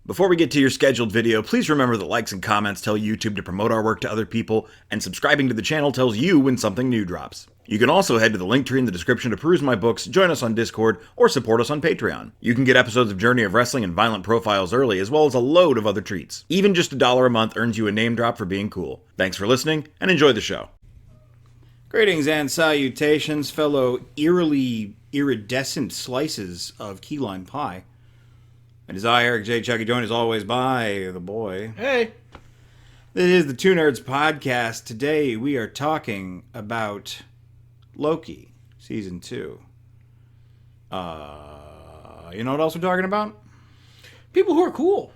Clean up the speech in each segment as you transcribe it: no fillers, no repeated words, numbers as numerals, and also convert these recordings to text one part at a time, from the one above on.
Before we get to your scheduled video, please remember that likes and comments tell YouTube to promote our work to other people, and subscribing to the channel tells you when something new drops. You can also head to the link tree in the description to peruse my books, join us on Discord, or support us on Patreon. You can get episodes of Journey of Wrestling and Violent Profiles early, as well as a load of other treats. Even just $1 a month earns you a name drop for being cool. Thanks for listening, and enjoy the show. Greetings and salutations, fellow eerily iridescent slices of key lime pie. It is I, Eric J. Chucky, joined as always by the boy. Hey. This is the Two Nerds Podcast. Today we are talking about Loki, Season 2. You know what else we're talking about? People who are cool.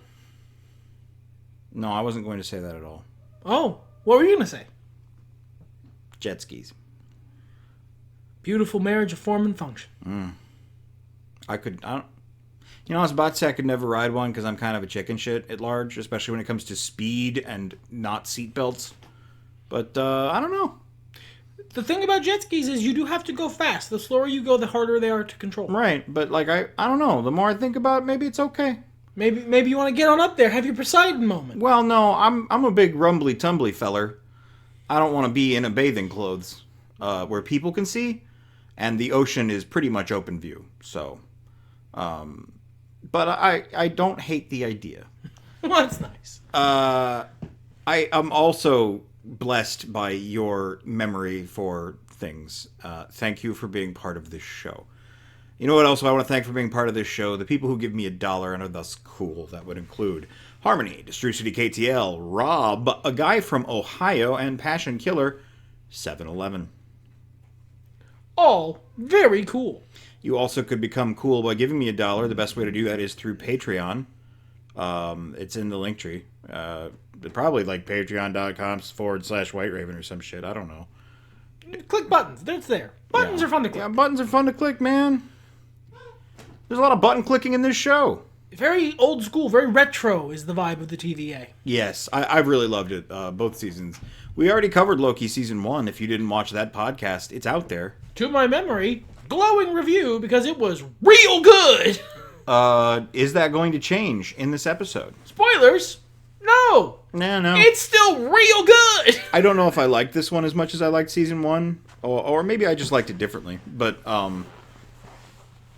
No, I wasn't going to say that at all. Oh, what were you going to say? Jet skis. Beautiful marriage of form and function. I was about to say I could never ride one because I'm kind of a chicken shit at large, especially when it comes to speed and not seatbelts. But, I don't know. The thing about jet skis is you do have to go fast. The slower you go, the harder they are to control. Right, but, I don't know. The more I think about it, maybe it's okay. Maybe you want to get on up there, have your Poseidon moment. Well, no, I'm a big rumbly-tumbly feller. I don't want to be in a bathing clothes where people can see, and the ocean is pretty much open view. So, but I don't hate the idea. Well, that's nice. I am also blessed by your memory for things. Thank you for being part of this show. You know what else I want to thank for being part of this show? The people who give me $1 and are thus cool. That would include Harmony, Distru City KTL, Rob, a guy from Ohio, and Passion Killer 7-Eleven. All very cool. You also could become cool by giving me $1. The best way to do that is through Patreon. It's in the link tree. Probably like patreon.com/White Raven or some shit. I don't know. Click buttons. It's there. Buttons are fun to click. Yeah, buttons are fun to click, man. There's a lot of button clicking in this show. Very old school, very retro is the vibe of the TVA. Yes, I've really loved it, both seasons. We already covered Loki Season 1. If you didn't watch that podcast, it's out there. To my memory, glowing review because it was real good. Is that going to change in this episode? Spoilers? No. No. It's still real good. I don't know if I liked this one as much as I liked Season 1, or maybe I just liked it differently. But,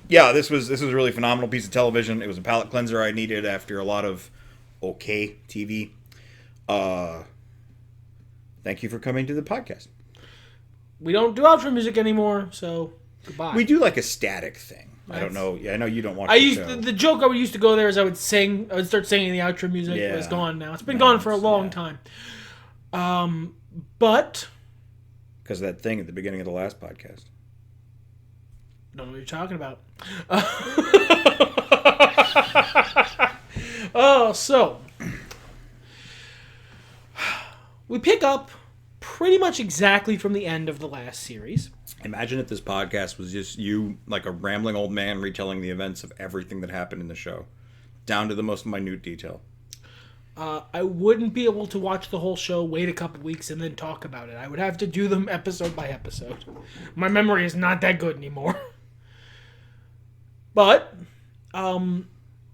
yeah, this was a really phenomenal piece of television. It was a palate cleanser I needed after a lot of okay TV. Thank you for coming to the podcast. We don't do outro music anymore, so goodbye. We do like a static thing. I don't know. Yeah, I know you don't watch the joke I used to go there is I would start singing the outro music. Yeah. It's gone now. It's been gone for a long time. But because of that thing at the beginning of the last podcast. Don't know what you're talking about. So we pick up pretty much exactly from the end of the last series. Imagine if this podcast was just you, like a rambling old man, retelling the events of everything that happened in the show, down to the most minute detail. I wouldn't be able to watch the whole show, wait a couple weeks, and then talk about it. I would have to do them episode by episode. My memory is not that good anymore. But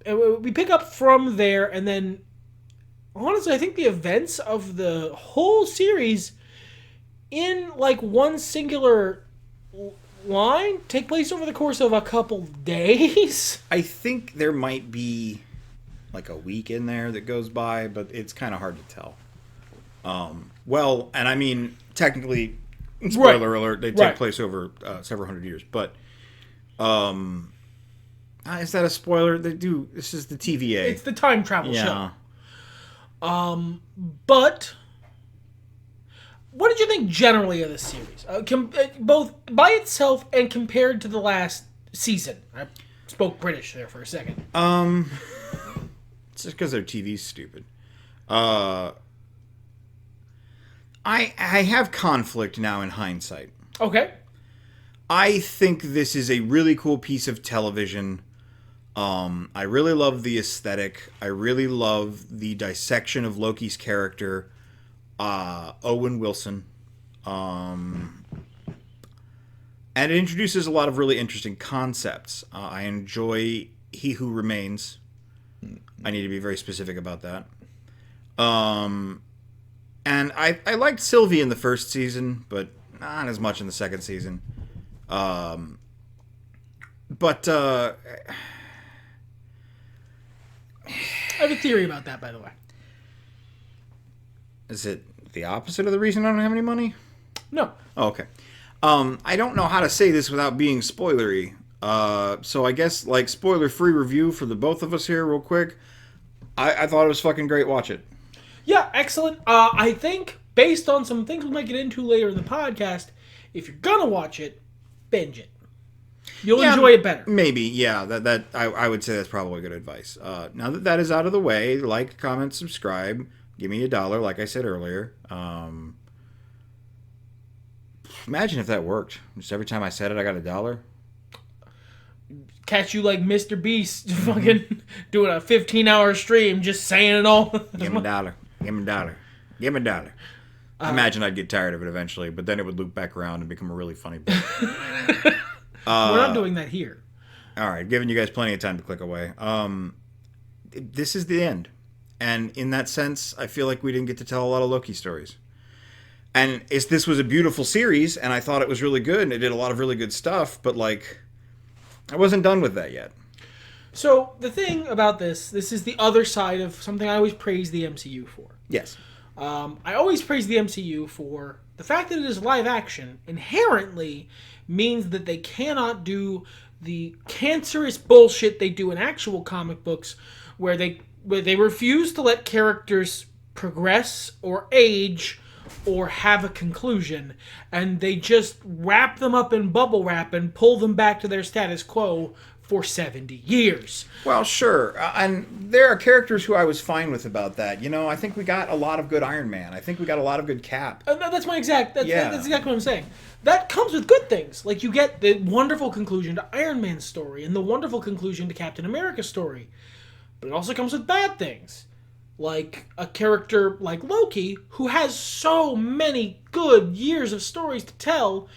we pick up from there, and then, honestly, I think the events of the whole series in, like, one singular line take place over the course of a couple days. I think there might be like a week in there that goes by, but it's kind of hard to tell. Well, and I mean, technically, spoiler alert, they take place over several hundred years, but is that a spoiler? They do. This is the TVA. It's the time travel show. But what did you think generally of the series? Both by itself and compared to the last season. I spoke British there for a second. It's just because their TV's stupid. I have conflict now in hindsight. Okay. I think this is a really cool piece of television. I really love the aesthetic. I really love the dissection of Loki's character. Owen Wilson. And it introduces a lot of really interesting concepts. I enjoy He Who Remains. I need to be very specific about that. And I liked Sylvie in the first season, but not as much in the second season. But I have a theory about that, by the way. Is it the opposite of the reason I don't have any money? No. Oh, okay. I don't know how to say this without being spoilery. So I guess, like, spoiler-free review for the both of us here real quick. I thought it was fucking great. Watch it. Yeah, excellent. I think, based on some things we might get into later in the podcast, if you're gonna watch it, binge it. You'll enjoy it better. Maybe, yeah. I would say that's probably good advice. Now that that is out of the way, like, comment, subscribe. Give me $1, like I said earlier. Imagine if that worked. Just every time I said it, I got $1. Catch you like Mr. Beast fucking doing a 15-hour stream just saying it all. Give me $1. Give me $1. Give me $1. I imagine I'd get tired of it eventually, but then it would loop back around and become a really funny bit. We're not doing that here. All right, giving you guys plenty of time to click away. This is the end. And in that sense, I feel like we didn't get to tell a lot of Loki stories. And this was a beautiful series, and I thought it was really good, and it did a lot of really good stuff, but, like, I wasn't done with that yet. So, the thing about this is the other side of something I always praise the MCU for. Yes. I always praise the MCU for the fact that it is live action inherently means that they cannot do the cancerous bullshit they do in actual comic books where they refuse to let characters progress or age or have a conclusion, and they just wrap them up in bubble wrap and pull them back to their status quo for 70 years. Well, sure. And there are characters who I was fine with about that. You know, I think we got a lot of good Iron Man. I think we got a lot of good Cap. That's exactly what I'm saying. That comes with good things. Like, you get the wonderful conclusion to Iron Man's story and the wonderful conclusion to Captain America's story. But it also comes with bad things. Like a character like Loki, who has so many good years of stories to tell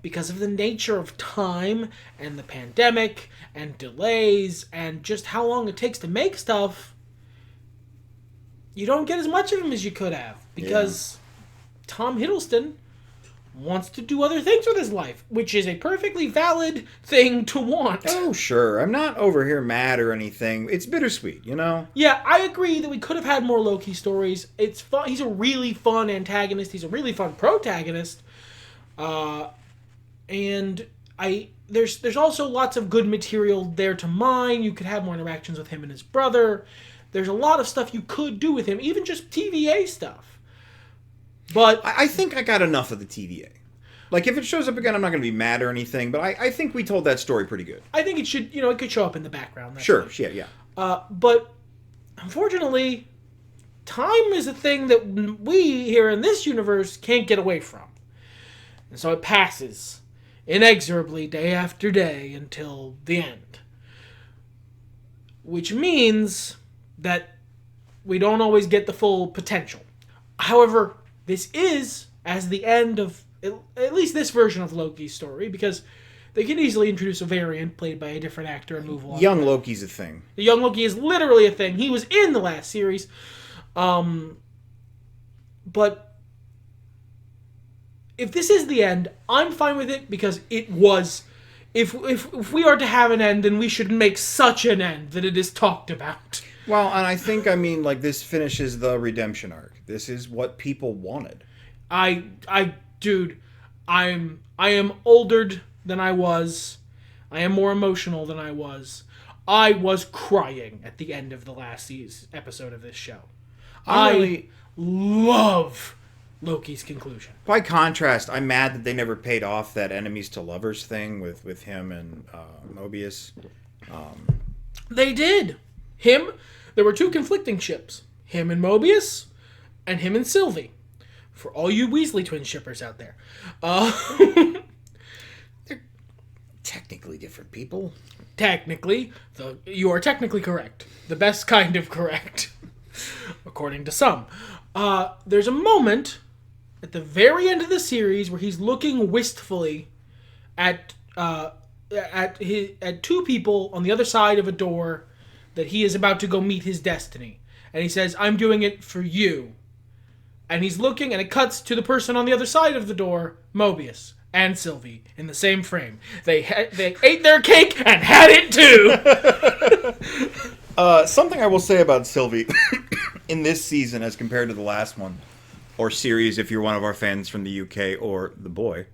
because of the nature of time and the pandemic and delays and just how long it takes to make stuff. You don't get as much of him as you could have because Tom Hiddleston wants to do other things with his life, which is a perfectly valid thing to want. Oh, sure. I'm not over here mad or anything. It's bittersweet, you know? Yeah, I agree that we could have had more Loki stories. It's fun. He's a really fun antagonist. He's a really fun protagonist. And there's also lots of good material there to mine. You could have more interactions with him and his brother. There's a lot of stuff you could do with him, even just TVA stuff. But I think I got enough of the TVA. Like, if it shows up again, I'm not going to be mad or anything, but I think we told that story pretty good. I think it should, it could show up in the background. Sure, yeah. But, unfortunately, time is a thing that we, here in this universe, can't get away from. And so it passes, inexorably, day after day, until the end. Which means that we don't always get the full potential. However, this is, as the end of at least this version of Loki's story, because they can easily introduce a variant played by a different actor and move along. Young Loki's a thing. The young Loki is literally a thing. He was in the last series. But if this is the end, I'm fine with it because it was. If we are to have an end, then we should make such an end that it is talked about. Well, and I think, this finishes the redemption arc. This is what people wanted. Dude, I am older than I was. I am more emotional than I was. I was crying at the end of the last episode of this show. I love Loki's conclusion. By contrast, I'm mad that they never paid off that enemies to lovers thing with him and Mobius. They did. There were two conflicting ships. Him and Mobius, and him and Sylvie. For all you Weasley twin shippers out there. They're technically different people. Technically. You are technically correct. The best kind of correct. According to some. There's a moment at the very end of the series where he's looking wistfully at two people on the other side of a door that he is about to go meet his destiny. And he says, I'm doing it for you. And he's looking, and it cuts to the person on the other side of the door, Mobius and Sylvie, in the same frame. They ate their cake and had it too! Something I will say about Sylvie in this season as compared to the last one, or series if you're one of our fans from the UK, or The Boy.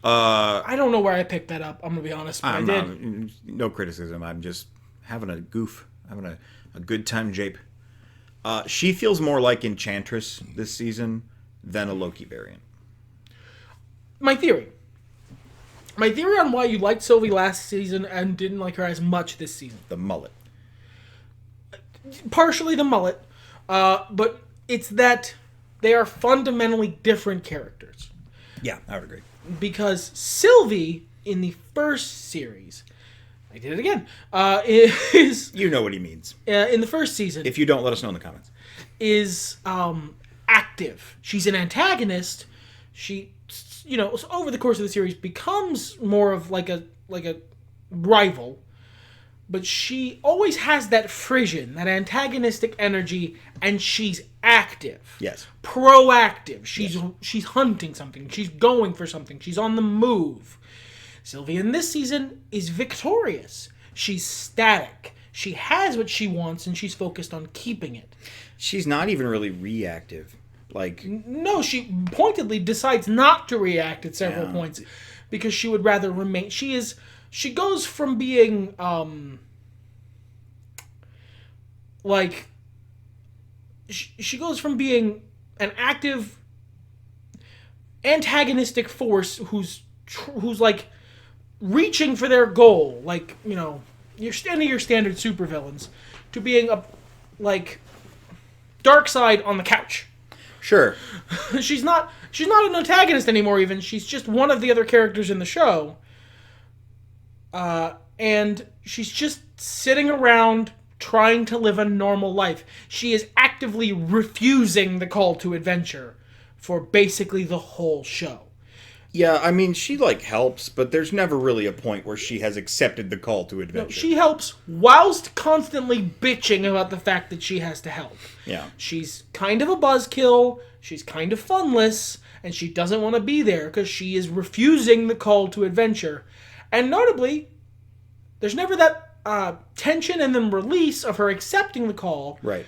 I don't know where I picked that up, I'm going to be honest, but I did. No criticism, I'm just having a goof, having a good time, Jape. She feels more like Enchantress this season than a Loki variant. My theory on why you liked Sylvie last season and didn't like her as much this season. The mullet. Partially the mullet, but it's that they are fundamentally different characters. Yeah, I would agree. Because Sylvie, in the first series, I did it again, is... You know what he means. In the first season... If you don't, let us know in the comments. Is active. She's an antagonist. She, over the course of the series, becomes more of like a rival. But she always has that frisson, that antagonistic energy, and she's active. Yes. Proactive. She's hunting something. She's going for something. She's on the move. Sylvia in this season is victorious. She's static. She has what she wants, and she's focused on keeping it. She's not even really reactive. No, she pointedly decides not to react at several points because she would rather remain. She goes from being she goes from being an active antagonistic force who's like reaching for their goal, your standard supervillains, to being a dark side on the couch. Sure. She's not an antagonist anymore even. She's just one of the other characters in the show. And she's just sitting around trying to live a normal life. She is actively refusing the call to adventure for basically the whole show. Yeah, I mean, she helps, but there's never really a point where she has accepted the call to adventure. No, she helps whilst constantly bitching about the fact that she has to help. Yeah. She's kind of a buzzkill, she's kind of funless, and she doesn't want to be there because she is refusing the call to adventure. And notably, there's never that tension and then release of her accepting the call. Right.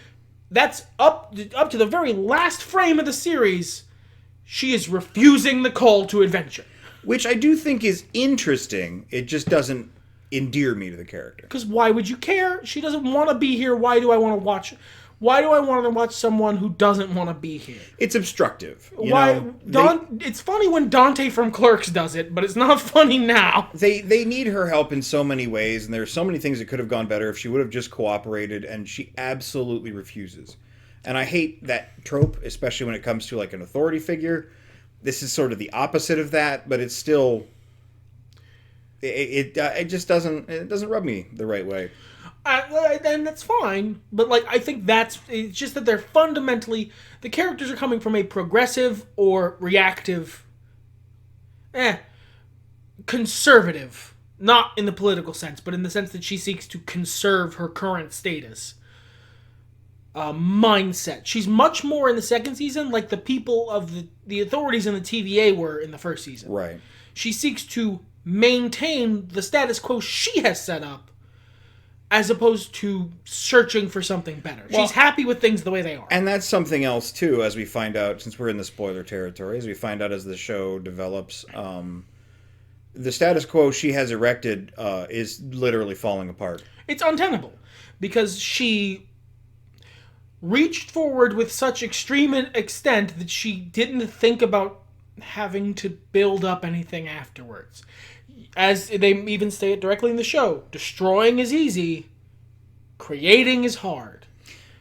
That's up to the very last frame of the series. She is refusing the call to adventure. Which I do think is interesting. It just doesn't endear me to the character. Because why would you care? She doesn't want to be here. Why do I want to watch? Why do I want to watch someone who doesn't want to be here? It's obstructive. It's funny when Dante from Clerks does it, but it's not funny now. They need her help in so many ways, and there's so many things that could have gone better if she would have just cooperated, and she absolutely refuses. And I hate that trope, especially when it comes to an authority figure. This is sort of the opposite of that, but it's still it just doesn't rub me the right way. And that's fine, but I think it's just that they're fundamentally, the characters are coming from a progressive or reactive, conservative, not in the political sense, but in the sense that she seeks to conserve her current status. Mindset. She's much more in the second season like the people of the authorities in the TVA were in the first season. Right. She seeks to maintain the status quo she has set up as opposed to searching for something better. Well, she's happy with things the way they are. And that's something else, too, as we find out, since we're in the spoiler territory, as we find out as the show develops, the status quo she has erected is literally falling apart. It's untenable, because she reached forward with such extreme extent that she didn't think about having to build up anything afterwards. As they even say it directly in the show, destroying is easy, creating is hard.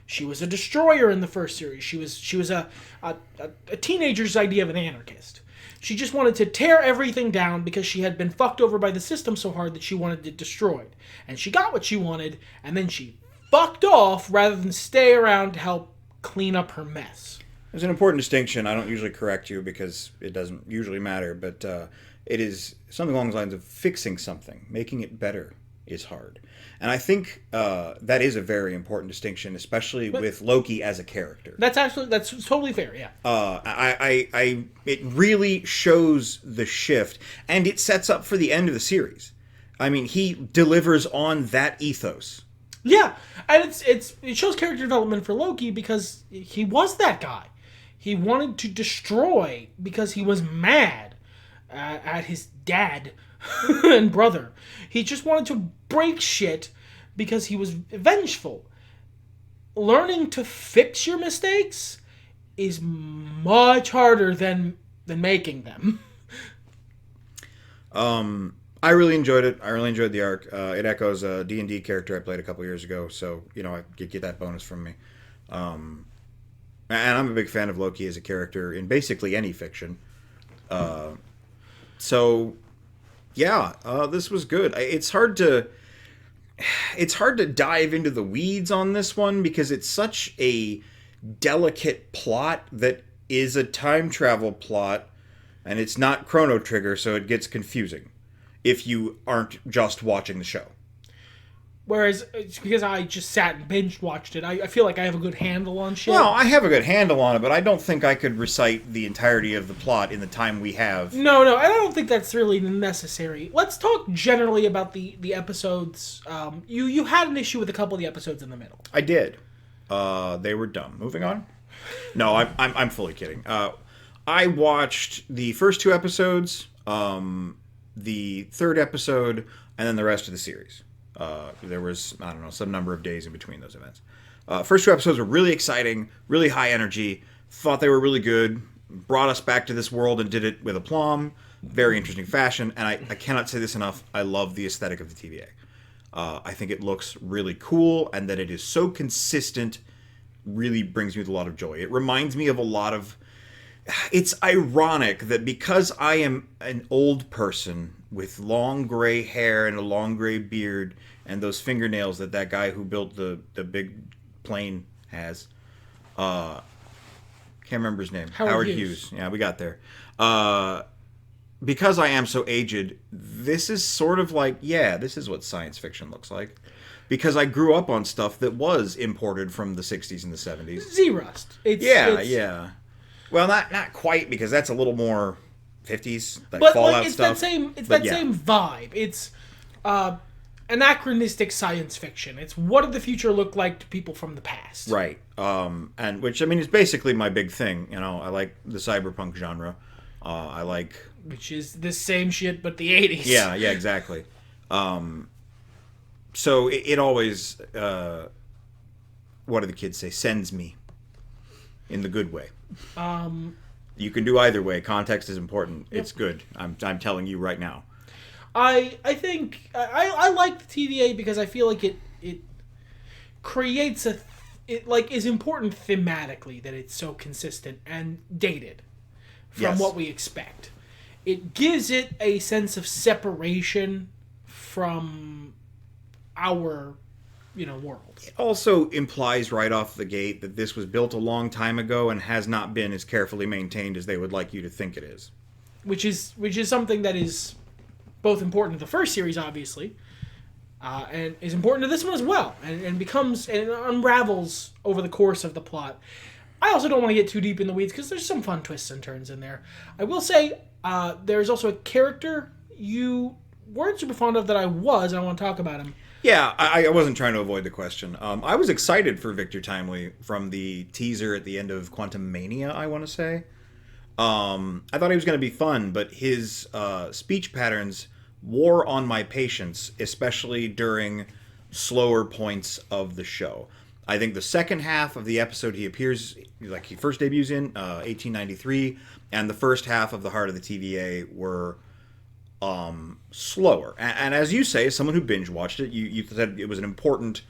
She was a destroyer in the first series. She was a teenager's idea of an anarchist. She just wanted to tear everything down because she had been fucked over by the system so hard that she wanted it destroyed. And she got what she wanted, and then she fucked off rather than stay around to help clean up her mess. There's an important distinction. I don't usually correct you because it doesn't usually matter, but it is something along the lines of fixing something, making it better, is hard. And I think that is a very important distinction, especially with Loki as a character. That's totally fair. Yeah. It really shows the shift, and it sets up for the end of the series. I mean, he delivers on that ethos. Yeah, and it shows character development for Loki because he was that guy. He wanted to destroy because he was mad at his dad and brother. He just wanted to break shit because he was vengeful. Learning to fix your mistakes is much harder than making them. I really enjoyed it. I really enjoyed the arc. It echoes a D&D character I played a couple years ago, so, I get that bonus from me. And I'm a big fan of Loki as a character in basically any fiction. So, yeah, this was good. It's hard to dive into the weeds on this one because it's such a delicate plot that is a time travel plot, and it's not Chrono Trigger, so it gets confusing if you aren't just watching the show. Whereas, it's because I just sat and binge watched it, I feel like I have a good handle on shit. Well, I have a good handle on it, but I don't think I could recite the entirety of the plot in the time we have. No, I don't think that's really necessary. Let's talk generally about the episodes. You had an issue with a couple of the episodes in the middle. I did. They were dumb. Moving on? No, I'm fully kidding. I watched the first 2 episodes, the 3rd episode, and then the rest of the series. There was, I don't know, some number of days in between those events. First 2 episodes were really exciting, really high energy, thought they were really good, brought us back to this world and did it with aplomb, very interesting fashion, and I cannot say this enough, I love the aesthetic of the TVA. I think it looks really cool, and that it is so consistent really brings me with a lot of joy. It reminds me of a lot of... It's ironic that because I am an old person with long gray hair and a long gray beard and those fingernails that guy who built the big plane has, can't remember his name. Howard Hughes. Yeah, we got there. Because I am so aged, this is sort of like, yeah, this is what science fiction looks like. Because I grew up on stuff that was imported from the 60s and the 70s. Z-Rust. Yeah. Well, not quite, because that's a little more 50s, like but Fallout like, it's stuff. Same vibe. It's anachronistic science fiction. It's what did the future look like to people from the past. Right. And which, I mean, is basically my big thing. I like the cyberpunk genre. I like... Which is the same shit, but the 80s. Yeah, exactly. So it always, what do the kids say? Sends me in the good way. You can do either way. Context is important. Yep. It's good. I'm telling you right now. I think I like the TVA because I feel like it creates it is important thematically that it's so consistent and dated from what we expect. It gives it a sense of separation from our world. It also implies right off the gate that this was built a long time ago and has not been as carefully maintained as they would like you to think it is. Which is something that is both important to the first series, obviously, and is important to this one as well, and unravels over the course of the plot. I also don't want to get too deep in the weeds because there's some fun twists and turns in there. I will say there's also a character you weren't super fond of that I was, and I want to talk about him. Yeah, I wasn't trying to avoid the question. I was excited for Victor Timely from the teaser at the end of Quantum Mania, I want to say. I thought he was going to be fun, but his speech patterns wore on my patience, especially during slower points of the show. I think the second half of the episode he appears, like he first debuts in, 1893, and the first half of The Heart of the TVA were... slower. And as you say, as someone who binge watched it, you said it was an important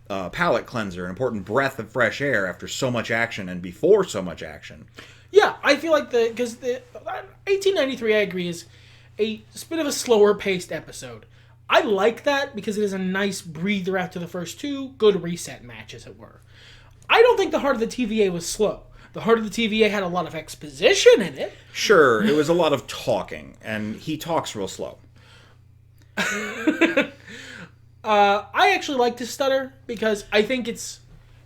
palate cleanser, an important breath of fresh air after so much action and before so much action. Yeah, I feel like because the 1893, I agree, is a bit of a slower paced episode. I like that because it is a nice breather after the first 2, good reset match, as it were. I don't think The Heart of the TVA was slow. The Heart of the TVA had a lot of exposition in it. Sure, it was a lot of talking, and he talks real slow. I actually like to stutter because I think it's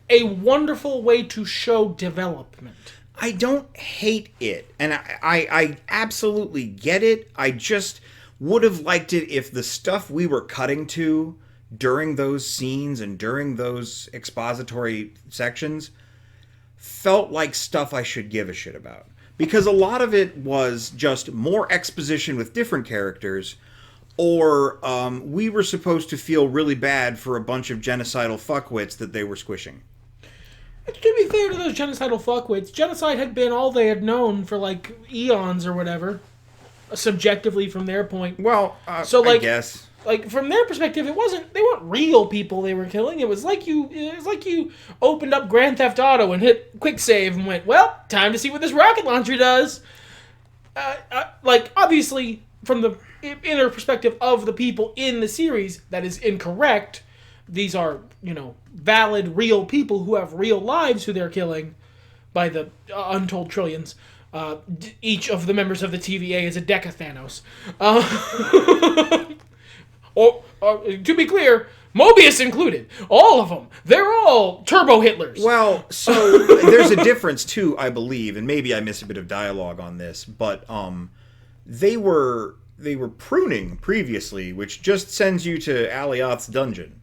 a wonderful way to show development. I don't hate it, and I absolutely get it. I just would have liked it if the stuff we were cutting to during those scenes and during those expository sections felt like stuff I should give a shit about. Because a lot of it was just more exposition with different characters, or we were supposed to feel really bad for a bunch of genocidal fuckwits that they were squishing. To be fair to those genocidal fuckwits, genocide had been all they had known for, like, eons or whatever, subjectively from their point. Well, so, like, I guess. Like, from their perspective, they weren't real people they were killing. It was like you opened up Grand Theft Auto and hit quick save and went, well, time to see what this rocket launcher does. Like, obviously, from the inner perspective of the people in the series, that is incorrect. These are, valid, real people who have real lives who they're killing by the untold trillions. Each of the members of the TVA is a Decathanos. Or, to be clear, Mobius included. All of them. They're all Turbo Hitlers. Well, so there's a difference, too, I believe, and maybe I missed a bit of dialogue on this, but they were pruning previously, which just sends you to Alioth's dungeon.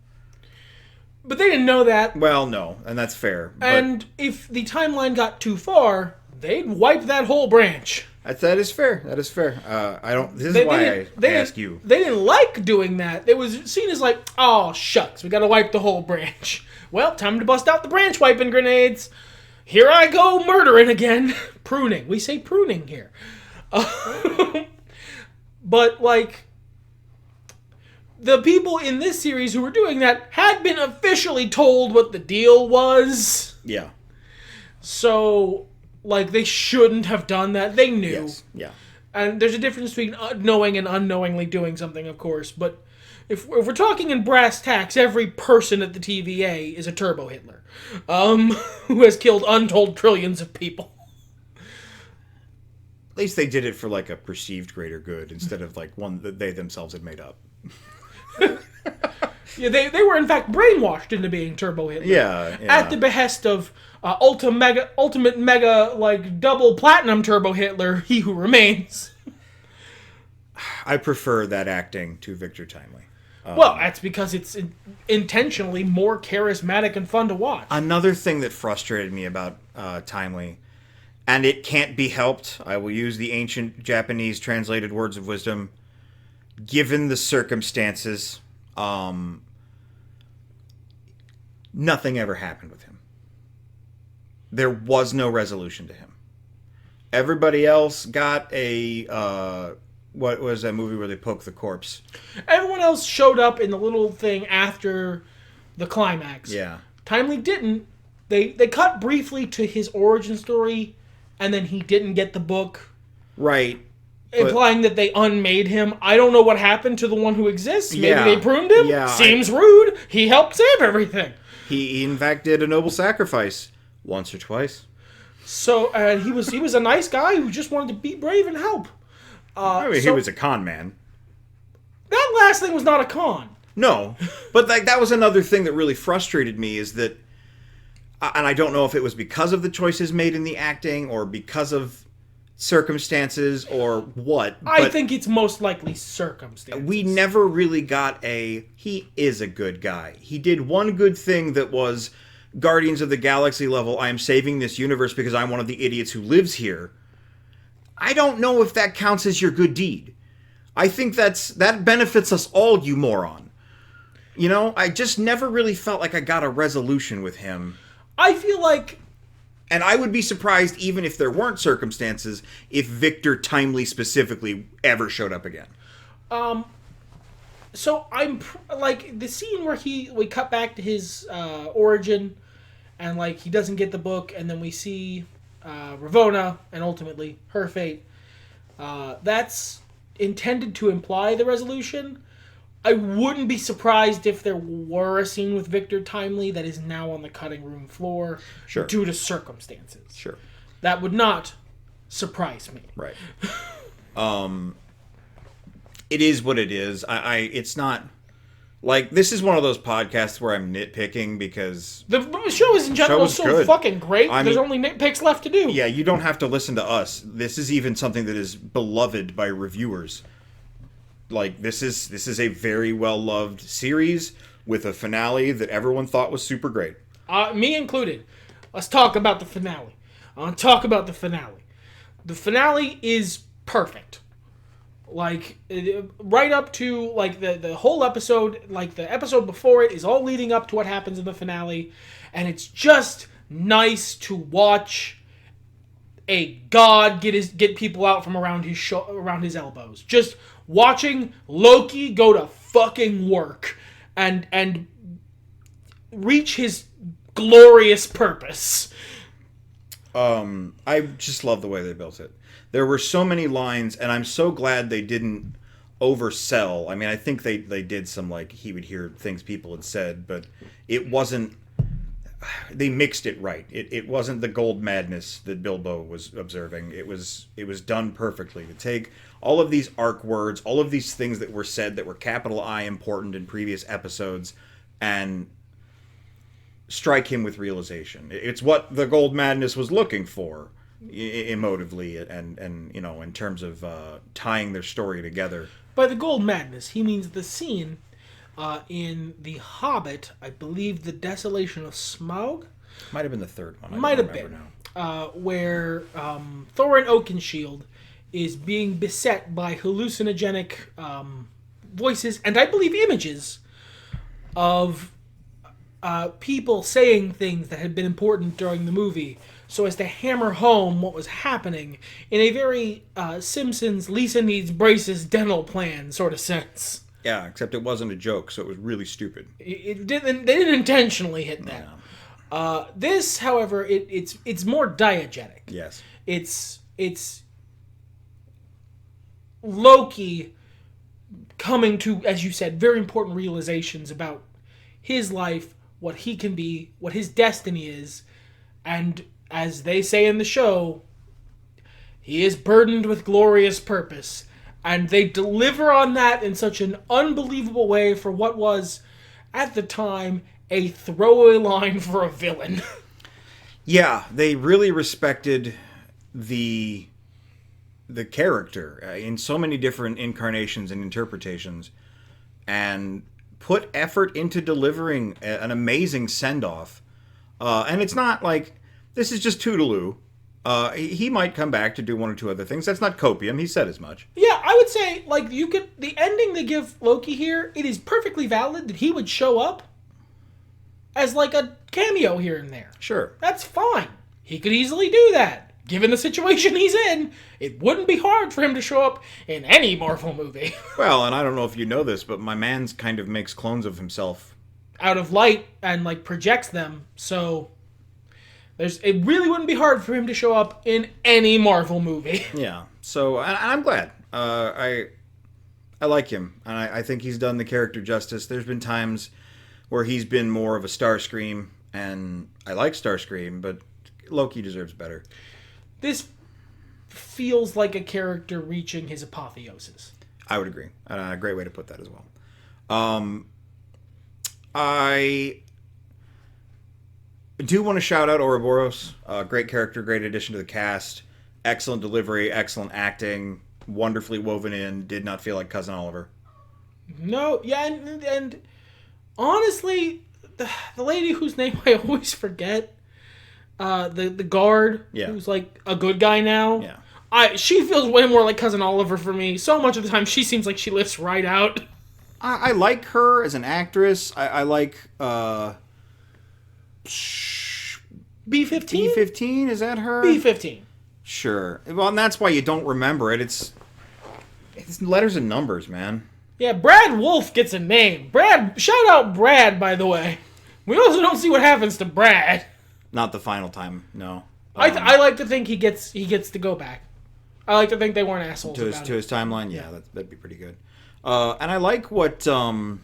But they didn't know that. Well, no, and that's fair. And if the timeline got too far, they'd wipe that whole branch. That is fair. That is fair. This is why I ask you. They didn't like doing that. It was seen as like, oh, shucks, we gotta wipe the whole branch. Well, time to bust out the branch wiping grenades. Here I go murdering again. Pruning. We say pruning here. But, like, the people in this series who were doing that had been officially told what the deal was. Yeah. So, like, they shouldn't have done that. They knew. Yes. Yeah. And there's a difference between knowing and unknowingly doing something, of course. But if we're talking in brass tacks, every person at the TVA is a Turbo Hitler, who has killed untold trillions of people. At least they did it for, like, a perceived greater good instead of, like, one that they themselves had made up. Yeah, they were, in fact, brainwashed into being Turbo Hitler. Yeah. At the behest of ultimate mega, like, double platinum Turbo Hitler, He Who Remains. I prefer that acting to Victor Timely. Well, that's because it's intentionally more charismatic and fun to watch. Another thing that frustrated me about Timely, and it can't be helped, I will use the ancient Japanese translated words of wisdom, given the circumstances, nothing ever happened with him. There was no resolution to him. Everybody else got a, what was that movie where they poke the corpse? Everyone else showed up in the little thing after the climax. Yeah. Timely didn't. They cut briefly to his origin story, and then he didn't get the book. Right. Implying that they unmade him. I don't know what happened to the one who exists. Maybe they pruned him? Yeah, Seems rude. He helped save everything. He in fact did a noble sacrifice. Once or twice. So, he was a nice guy who just wanted to be brave and help. He was a con man. That last thing was not a con. No, but that was another thing that really frustrated me is that, and I don't know if it was because of the choices made in the acting or because of circumstances or what. I think it's most likely circumstances. We never really got he is a good guy. He did one good thing that was Guardians of the Galaxy level, I am saving this universe because I'm one of the idiots who lives here. I don't know if that counts as your good deed. I think that benefits us all, you moron. I just never really felt like I got a resolution with him. I feel like... And I would be surprised, even if there weren't circumstances, if Victor Timely specifically ever showed up again. So I'm like the scene where we cut back to his origin, and like he doesn't get the book, and then we see Ravonna and ultimately her fate. That's intended to imply the resolution. I wouldn't be surprised if there were a scene with Victor Timely that is now on the cutting room floor due to circumstances. Sure. That would not surprise me. Right. It is what it is. It's not... Like, this is one of those podcasts where I'm nitpicking because The show is in general so good. fucking great. I There's mean- only nitpicks left to do. yeah, you don't have to listen to us. This is even something that is beloved by reviewers. Like, this is a very well loved series with a finale that everyone thought was super great. Me included. Let's talk about the finale. I want to talk about the finale. The finale is perfect. Like, right up to, like, the whole episode, like, the episode before it is all leading up to what happens in the finale. And it's just nice to watch a god get people out from around his elbows. Just watching Loki go to fucking work and reach his glorious purpose. I just love the way they built it. There were so many lines, and I'm so glad they didn't oversell. I mean, I think they did some, like, he would hear things people had said, but it wasn't... They mixed it right. It wasn't the gold madness that Bilbo was observing. It was done perfectly. To take all of these arc words, all of these things that were said that were capital I important in previous episodes, and strike him with realization. It's what the gold madness was looking for, emotively and you know, in terms of tying their story together. By the gold madness, he means the scene in The Hobbit, I believe the Desolation of Smaug. Might have been the third one. Might have been. Where Thorin Oakenshield is being beset by hallucinogenic voices, and I believe images of people saying things that had been important during the movie, so as to hammer home what was happening in a very Simpsons Lisa needs braces dental plan sort of sense. Yeah, except it wasn't a joke, so it was really stupid. They didn't intentionally hit that. Yeah. This, however, it's more diegetic. Yes. It's Loki coming to, as you said, very important realizations about his life, what he can be, what his destiny is, and as they say in the show, he is burdened with glorious purpose. And they deliver on that in such an unbelievable way for what was, at the time, a throwaway line for a villain. Yeah, they really respected the character in so many different incarnations and interpretations, and put effort into delivering an amazing send-off. And it's not like, this is just Toodaloo. He might come back to do one or two other things. That's not copium. He said as much. Yeah, I would say, like, the ending they give Loki here, it is perfectly valid that he would show up as, like, a cameo here and there. Sure. That's fine. He could easily do that. Given the situation he's in, it wouldn't be hard for him to show up in any Marvel movie. Well, and I don't know if you know this, but my man's kind of makes clones of himself. Out of light and, like, projects them, so... it really wouldn't be hard for him to show up in any Marvel movie. Yeah. So, and I'm glad. I like him, and I think he's done the character justice. There's been times where he's been more of a Starscream, and I like Starscream, but Loki deserves better. This feels like a character reaching his apotheosis. I would agree. A great way to put that as well. I do want to shout out Ouroboros. Great character, great addition to the cast. Excellent delivery, excellent acting, wonderfully woven in. Did not feel like Cousin Oliver. No, yeah, and honestly, the lady whose name I always forget, the guard, Yeah. who's like a good guy now. Yeah. She feels way more like Cousin Oliver for me. So much of the time, she seems like she lifts right out. I like her as an actress. I like B-15? B-15, is that her? B-15. Sure. Well, and that's why you don't remember it. It's letters and numbers, man. Yeah, Brad Wolf gets a name. Shout out Brad, by the way. We also don't see what happens to Brad. Not the final time, no. I like to think he gets to go back. I like to think they weren't assholes to his timeline. Yeah, that'd be pretty good. And I like what I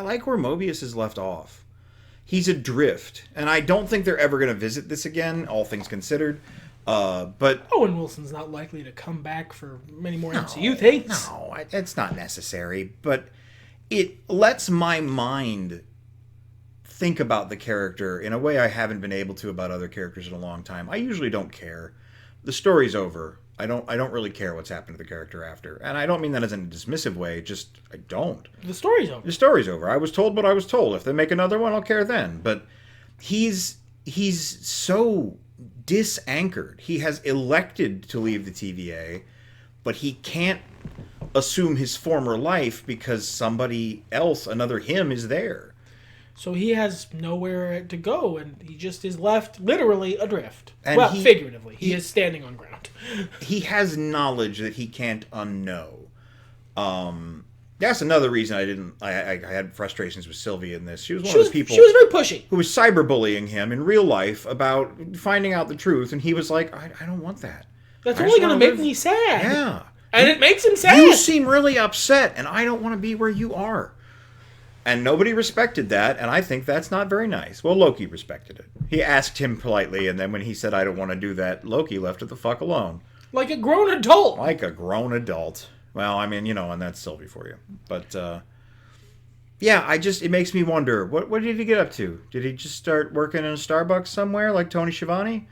like where Mobius is left off. He's adrift, and I don't think they're ever going to visit this again, all things considered. But Owen Wilson's not likely to come back for many more MCU things. No, it's not necessary. But it lets my mind think about the character in a way I haven't been able to about other characters in a long time. I usually don't care. The story's over. I don't really care what's happened to the character after. And I don't mean that as in a dismissive way, just I don't. The story's over. The story's over. I was told what I was told. If they make another one, I'll care then. But he's so disanchored. He has elected to leave the TVA, but he can't assume his former life because somebody else, another him, is there. So he has nowhere to go, and he just is left literally adrift. And well, figuratively. He is standing on ground. He has knowledge that he can't unknow. That's another reason I had frustrations with Sylvia in this. She was one of those people. She was very pushy. Who was cyberbullying him in real life about finding out the truth, and he was like, I don't want that. That's only going to make me sad. Yeah. And it makes him sad. You seem really upset, and I don't want to be where you are. And nobody respected that, and I think that's not very nice. Well, Loki respected it. He asked him politely, and then when he said, I don't want to do that, Loki left it the fuck alone. Like a grown adult. Like a grown adult. Well, I mean, and that's Sylvie for you. But, yeah, it makes me wonder, what did he get up to? Did he just start working in a Starbucks somewhere like Tony Schiavone?